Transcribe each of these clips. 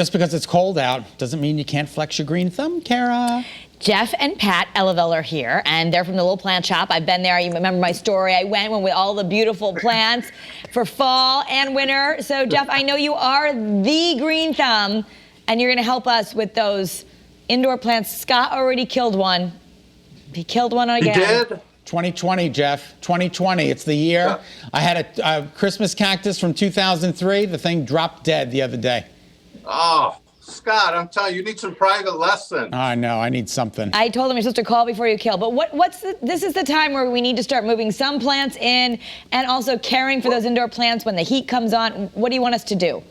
Just because it's cold out doesn't mean you can't flex your green thumb, Kara. Jeff and Pat Eleveld are here, and they're from the little plant shop. I've been there. You remember my story. I went with all the beautiful plants for fall and winter. So, Jeff, I know you are the green thumb, and you're going to help us with those indoor plants. Scott already killed one. He killed one again. He did? 2020, Jeff. 2020. It's the year. Yeah. I had a Christmas cactus from 2003. The thing dropped dead the other day. Oh, Scott, I'm telling you, you need some private lessons. I know. I need something. I told him you're supposed to call before you kill. But this is the time where we need to start moving some plants in and also caring for those indoor plants when the heat comes on. What do you want us to do?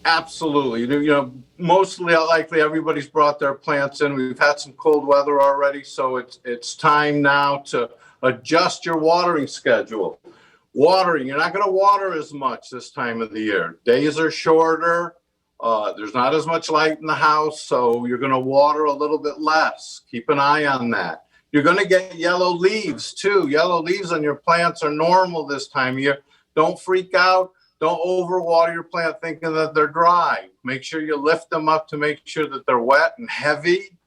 Absolutely. You know, mostly likely everybody's brought their plants in. We've had some cold weather already, so it's time now to adjust your watering schedule. Watering, you're not going to water as much this time of the year. Days are shorter. There's not as much light in the house, so you're going to water a little bit less. Keep an eye on that. You're going to get yellow leaves, too. Yellow leaves on your plants are normal this time of year. Don't freak out. Don't overwater your plant thinking that they're dry. Make sure you lift them up to make sure that they're wet and heavy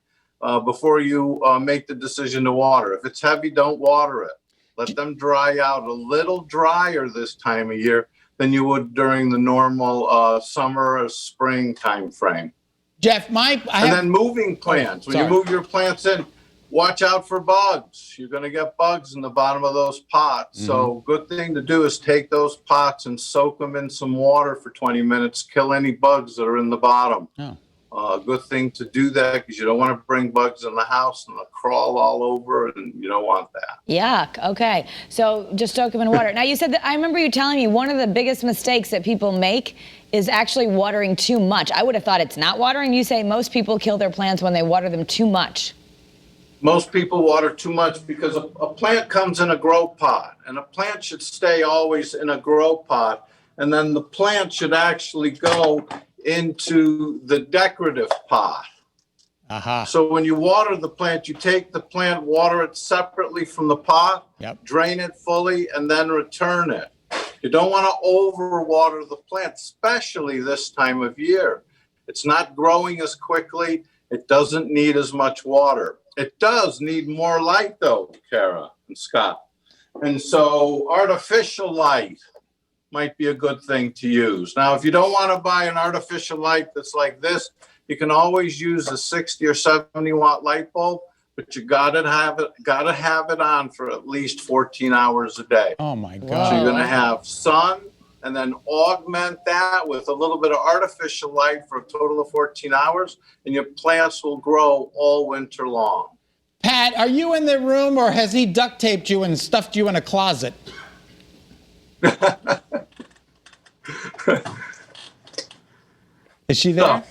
before you make the decision to water. If it's heavy, don't water it. Let them dry out a little drier this time of year than you would during the normal summer or spring time frame. Jeff, then moving plants. When you move your plants in, watch out for bugs. You're going to get bugs in the bottom of those pots. Mm-hmm. So good thing to do is take those pots and soak them in some water for 20 minutes. Kill any bugs that are in the bottom. Oh. Good thing to do that because you don't want to bring bugs in the house and they'll crawl all over, and you don't want that. Yuck. Okay. So just soak them in water. Now, you said that I remember you telling me one of the biggest mistakes that people make is actually watering too much. I would have thought it's not watering. You say most people kill their plants when they water them too much. Most people water too much because a plant comes in a grow pot, and a plant should stay always in a grow pot, and then the plant should actually go into the decorative pot. Uh-huh. So when you water the plant, you take the plant, water it separately from the pot, drain it fully, and then return it. You don't want to overwater the plant, especially this time of year. It's not growing as quickly. It doesn't need as much water. It does need more light, though, Kara and Scott. And so artificial light might be a good thing to use. Now, if you don't want to buy an artificial light that's like this, you can always use a 60 or 70 watt light bulb, but you gotta have it on for at least 14 hours a day. Oh my God. So you're gonna have sun and then augment that with a little bit of artificial light for a total of 14 hours, and your plants will grow all winter long. Pat, are you in the room, or has he duct taped you and stuffed you in a closet? Is she there?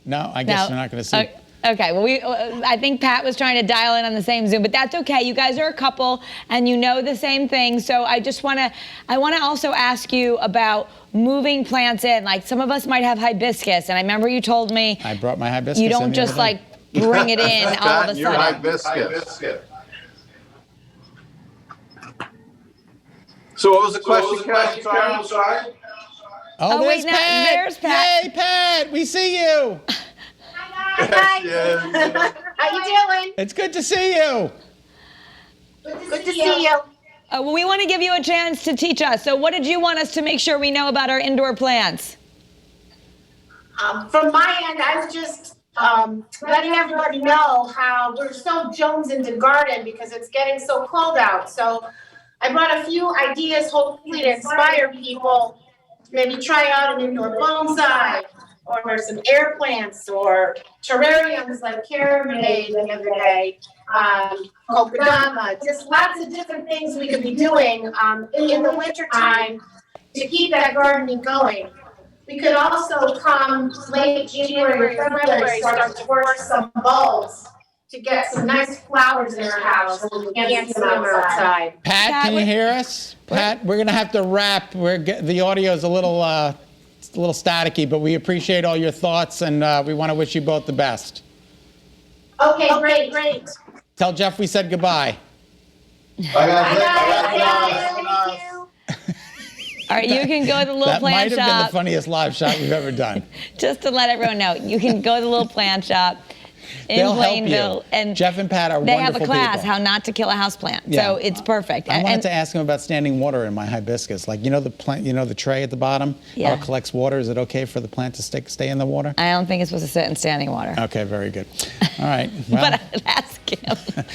No, I guess we're not going to see. Okay, well, I think Pat was trying to dial in on the same Zoom, but that's okay. You guys are a couple, and you know the same thing. So I want to also ask you about moving plants in. Like, some of us might have hibiscus, and I remember you told me I brought my hibiscus. You don't just like bring it in all of a sudden. Your hibiscus. So what was the question? I'm sorry. Oh, wait, there's Pat. Hey, Pat, we see you. Hi. How you doing? It's good to see you. Good to see you. Well, we want to give you a chance to teach us. So what did you want us to make sure we know about our indoor plants? From my end, I was just letting everybody know how we're so jonesing to garden because it's getting so cold out. So I brought a few ideas, hopefully to inspire people to maybe try out an indoor bonsai, or some air plants, or terrariums like Kara made the other day, kokedama, just lots of different things we could be doing in the wintertime to keep that gardening going. We could also come late January or February start to work some bulbs to get some nice flowers in our house when we can't see them outside. Pat, can you hear us? Pat, we're going to have to wrap. The audio is a little staticky, but we appreciate all your thoughts, and we want to wish you both the best. Okay, great. Tell Jeff we said goodbye. Bye, guys. Thank you. All right, you can go to the little That might plant have been the shop. funniest live shot we've ever done. Just to let everyone know, you can go to the little plant shop in They'll help Plainville. you. And Jeff and Pat are they wonderful have a class, people. how not to kill a houseplant. Yeah. So it's perfect. I wanted And- to ask him about standing water in my hibiscus. Like, the plant, the tray at the bottom? Yeah. How it collects water. Is it okay for the plant to stay in the water? I don't think it's supposed to sit in standing water. Okay, very good. All right. Well, But ask him.